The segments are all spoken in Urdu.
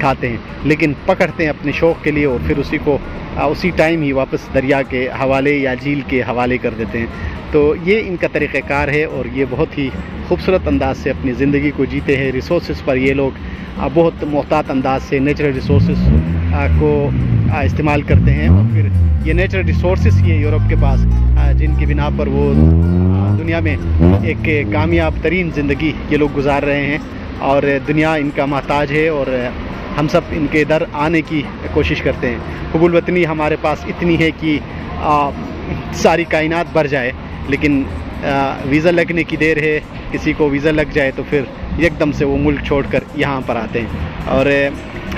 کھاتے ہیں، لیکن پکڑتے ہیں اپنے شوق کے لیے اور پھر اسی کو اسی ٹائم ہی واپس دریا کے حوالے یا جھیل کے حوالے کر دیتے ہیں۔ تو یہ ان کا طریقہ کار ہے اور یہ بہت ہی خوبصورت انداز سے اپنی زندگی کو جیتے ہیں۔ ریسورسز پر یہ لوگ بہت محتاط انداز سے نیچرل ریسورسز کو استعمال کرتے ہیں، اور پھر یہ نیچرل ریسورسز یہ یورپ کے پاس جن کی بنا پر وہ دنیا میں ایک کامیاب ترین زندگی یہ لوگ گزار رہے ہیں، اور دنیا ان کا محتاج ہے اور ہم سب ان کے در آنے کی کوشش کرتے ہیں۔ حب الوطنی ہمارے پاس اتنی ہے کہ ساری کائنات بھر جائے، لیکن ویزا لگنے کی دیر ہے، کسی کو ویزا لگ جائے تو پھر ایک دم سے وہ ملک چھوڑ کر یہاں پر آتے ہیں، اور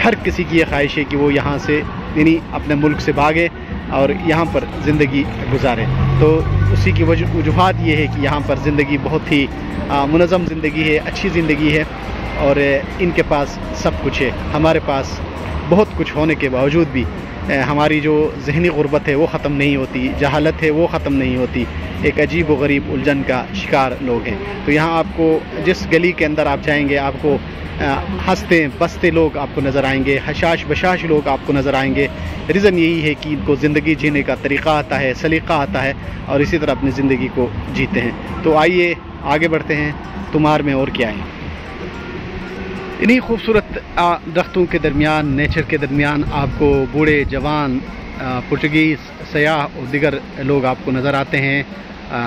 ہر کسی کی یہ خواہش ہے کہ وہ یہاں سے یعنی اپنے ملک سے بھاگے اور یہاں پر زندگی گزارے۔ تو اسی کی وجوہات یہ ہے کہ یہاں پر زندگی بہت ہی منظم زندگی ہے، اچھی زندگی ہے، اور ان کے پاس سب کچھ ہے۔ ہمارے پاس بہت کچھ ہونے کے باوجود بھی ہماری جو ذہنی غربت ہے وہ ختم نہیں ہوتی، جہالت ہے وہ ختم نہیں ہوتی، ایک عجیب و غریب الجھن کا شکار لوگ ہیں۔ تو یہاں آپ کو جس گلی کے اندر آپ جائیں گے، آپ کو ہنستے بستے لوگ آپ کو نظر آئیں گے، حشاش بشاش لوگ آپ کو نظر آئیں گے۔ ریزن یہی ہے کہ ان کو زندگی جینے کا طریقہ آتا ہے، سلیقہ آتا ہے، اور اسی طرح اپنی زندگی کو جیتے ہیں۔ تو آئیے آگے بڑھتے ہیں، تمار میں اور کیا ہے۔ انہی خوبصورت درختوں کے درمیان، نیچر کے درمیان آپ کو بوڑھے جوان پرتگیز سیاح اور دیگر لوگ آپ کو نظر آتے ہیں،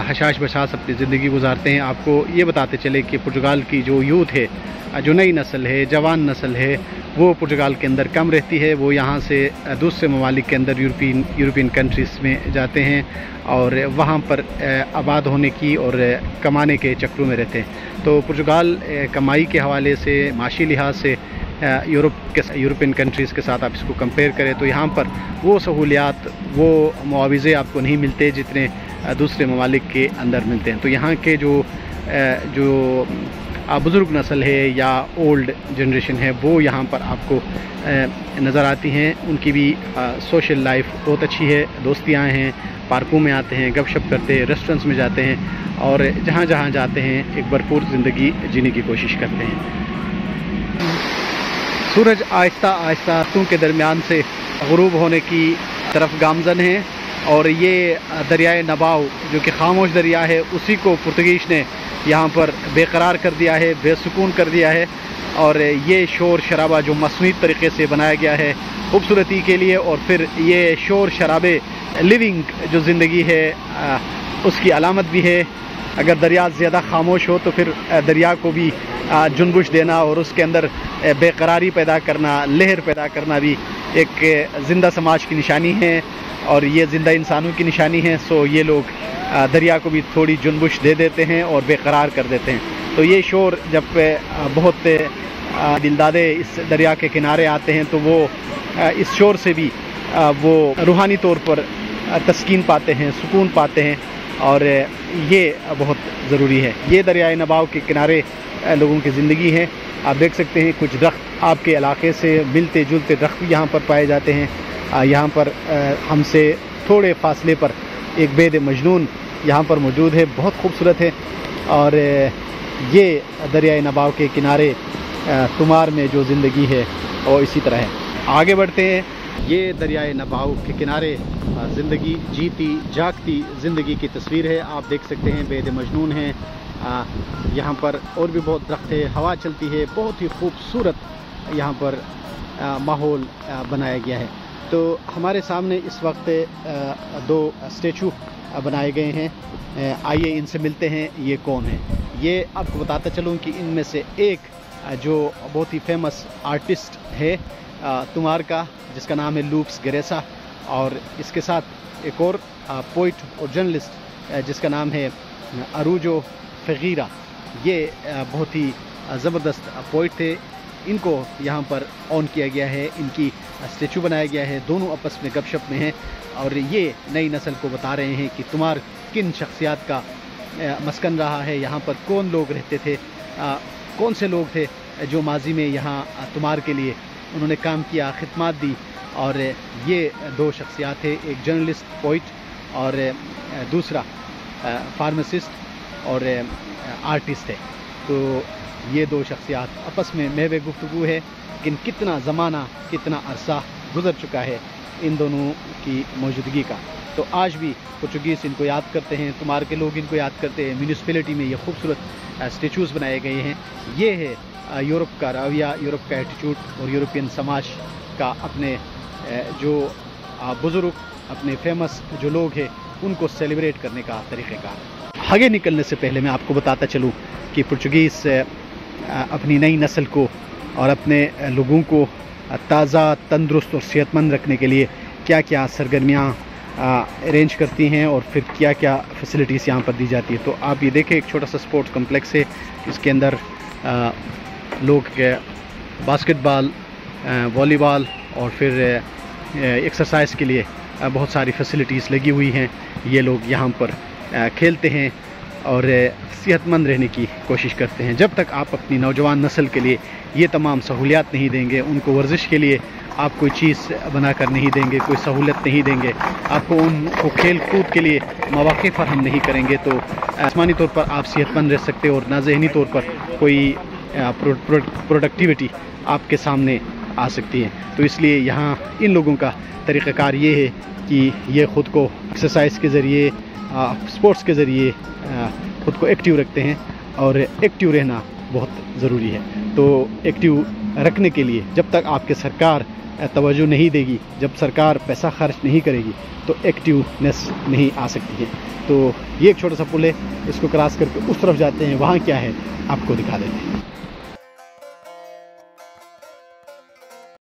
حشاش بشاش اپنی زندگی گزارتے ہیں۔ آپ کو یہ بتاتے چلے کہ پرتگال کی جو یوتھ ہے، جو نئی نسل ہے، جوان نسل ہے، وہ پرتگال کے اندر کم رہتی ہے۔ وہ یہاں سے دوسرے ممالک کے اندر یورپین کنٹریز میں جاتے ہیں اور وہاں پر آباد ہونے کی اور کمانے کے چکروں میں رہتے ہیں۔ تو پرتگال کمائی کے حوالے سے، معاشی لحاظ سے یورپین کنٹریز کے ساتھ آپ اس کو کمپیئر کریں تو یہاں پر وہ سہولیات، وہ معاوضے آپ کو نہیں ملتے جتنے دوسرے ممالک کے اندر ملتے ہیں۔ تو یہاں کے جو بزرگ نسل ہے یا اولڈ جنریشن ہے، وہ یہاں پر آپ کو نظر آتی ہیں۔ ان کی بھی سوشل لائف بہت اچھی ہے، دوستیاں ہیں، پارکوں میں آتے ہیں، گپ شپ کرتے ہیں، ریسٹورنٹس میں جاتے ہیں، اور جہاں جہاں جاتے ہیں ایک بھرپور زندگی جینے کی کوشش کرتے ہیں۔ سورج آہستہ آہستہ درختوں کے درمیان سے غروب ہونے کی طرف گامزن ہے، اور یہ دریائے نباؤ جو کہ خاموش دریا ہے، اسی کو پرتگیز نے یہاں پر بے قرار کر دیا ہے، بے سکون کر دیا ہے، اور یہ شور شرابہ جو مصنوعی طریقے سے بنایا گیا ہے خوبصورتی کے لیے، اور پھر یہ شور شرابے لیونگ جو زندگی ہے اس کی علامت بھی ہے۔ اگر دریا زیادہ خاموش ہو تو پھر دریا کو بھی جنبش دینا اور اس کے اندر بے قراری پیدا کرنا، لہر پیدا کرنا بھی ایک زندہ سماج کی نشانی ہے، اور یہ زندہ انسانوں کی نشانی ہے۔ سو یہ لوگ دریا کو بھی تھوڑی جنبش دے دیتے ہیں اور بے قرار کر دیتے ہیں۔ تو یہ شور جب بہت دلدادے اس دریا کے کنارے آتے ہیں تو وہ اس شور سے بھی وہ روحانی طور پر تسکین پاتے ہیں، سکون پاتے ہیں، اور یہ بہت ضروری ہے۔ یہ دریائے نباؤ کے کنارے لوگوں کی زندگی ہے۔ آپ دیکھ سکتے ہیں کچھ درخت آپ کے علاقے سے ملتے جلتے درخت یہاں پر پائے جاتے ہیں۔ یہاں پر ہم سے تھوڑے فاصلے پر ایک بید مجنون یہاں پر موجود ہے، بہت خوبصورت ہے، اور یہ دریائے نباؤ کے کنارے تمار میں جو زندگی ہے وہ اسی طرح ہے۔ آگے بڑھتے ہیں۔ یہ دریائے نباؤ کے کنارے زندگی جیتی جاگتی زندگی کی تصویر ہے۔ آپ دیکھ سکتے ہیں بید مجنون ہیں، یہاں پر اور بھی بہت درخت ہے، ہوا چلتی ہے، بہت ہی خوبصورت یہاں پر ماحول بنایا گیا ہے۔ تو ہمارے سامنے اس وقت دو اسٹیچو بنائے گئے ہیں، آئیے ان سے ملتے ہیں یہ کون ہیں۔ یہ آپ کو بتاتا چلوں کہ ان میں سے ایک جو بہت ہی فیمس آرٹسٹ ہے تمار کا، جس کا نام ہے لوکس گریسا، اور اس کے ساتھ ایک اور پوئٹ اور جرنلسٹ جس کا نام ہے اروجو فغیرہ۔ یہ بہت ہی زبردست پوئٹ تھے، ان کو یہاں پر آن کیا گیا ہے، ان کی اسٹیچو بنایا گیا ہے، دونوں آپس میں گپ شپ میں ہیں، اور یہ نئی نسل کو بتا رہے ہیں کہ تمار کن شخصیات کا مسکن رہا ہے، یہاں پر کون لوگ رہتے تھے، کون سے لوگ تھے جو ماضی میں یہاں تمار کے لیے انہوں نے کام کیا، خدمات دی۔ اور یہ دو شخصیات ہیں، ایک جرنلسٹ پوئٹ اور دوسرا فارماسسٹ اور آرٹسٹ ہے۔ تو یہ دو شخصیات آپس میں محو گفتگو ہے، لیکن کتنا زمانہ کتنا عرصہ گزر چکا ہے ان دونوں کی موجودگی کا. تو آج بھی پرتگیز ان کو یاد کرتے ہیں، تمار کے لوگ ان کو یاد کرتے ہیں. میونسپلٹی میں یہ خوبصورت اسٹیچوز بنائے گئے ہیں. یہ ہے یورپ کا رویہ، یورپ کا ایٹیٹیوڈ اور یورپین سماج کا اپنے جو بزرگ، اپنے فیمس جو لوگ ہیں ان کو سیلیبریٹ کرنے کا طریقہ کار. آگے نکلنے سے پہلے میں آپ کو بتاتا چلوں کہ پرتگیز اپنی نئی نسل کو اور اپنے لوگوں کو تازہ، تندرست اور صحت مند رکھنے کے لیے کیا کیا سرگرمیاں ارینج کرتی ہیں اور پھر کیا کیا فیسلٹیز یہاں پر دی جاتی ہے. تو آپ یہ دیکھیں، ایک چھوٹا سا سپورٹس کمپلیکس ہے، اس کے اندر لوگ باسکٹ بال، والی بال اور پھر ایکسرسائز کے لیے بہت ساری فیسلٹیز لگی ہوئی ہیں. یہ لوگ یہاں پر کھیلتے ہیں اور صحت مند رہنے کی کوشش کرتے ہیں. جب تک آپ اپنی نوجوان نسل کے لیے یہ تمام سہولیات نہیں دیں گے، ان کو ورزش کے لیے آپ کوئی چیز بنا کر نہیں دیں گے، کوئی سہولت نہیں دیں گے، آپ کو ان کو کھیل کود کے لیے مواقع فراہم نہیں کریں گے، تو جسمانی طور پر آپ صحت مند رہ سکتے اور نہ ذہنی طور پر کوئی پروڈکٹیوٹی آپ کے سامنے آ سکتی ہے. تو اس لیے یہاں ان لوگوں کا طریقہ کار یہ ہے کہ یہ خود کو ایکسرسائز کے ذریعے، سپورٹس کے ذریعے خود کو ایکٹیو رکھتے ہیں، اور ایکٹیو رہنا بہت ضروری ہے. تو ایکٹیو رکھنے کے لیے جب تک آپ کے سرکار توجہ نہیں دے گی، جب سرکار پیسہ خرچ نہیں کرے گی، تو ایکٹیونیس نہیں آ سکتی ہے. تو یہ ایک چھوٹا سا پل ہے، اس کو کراس کر کے اس طرف جاتے ہیں، وہاں کیا ہے آپ کو دکھا دیتے ہیں.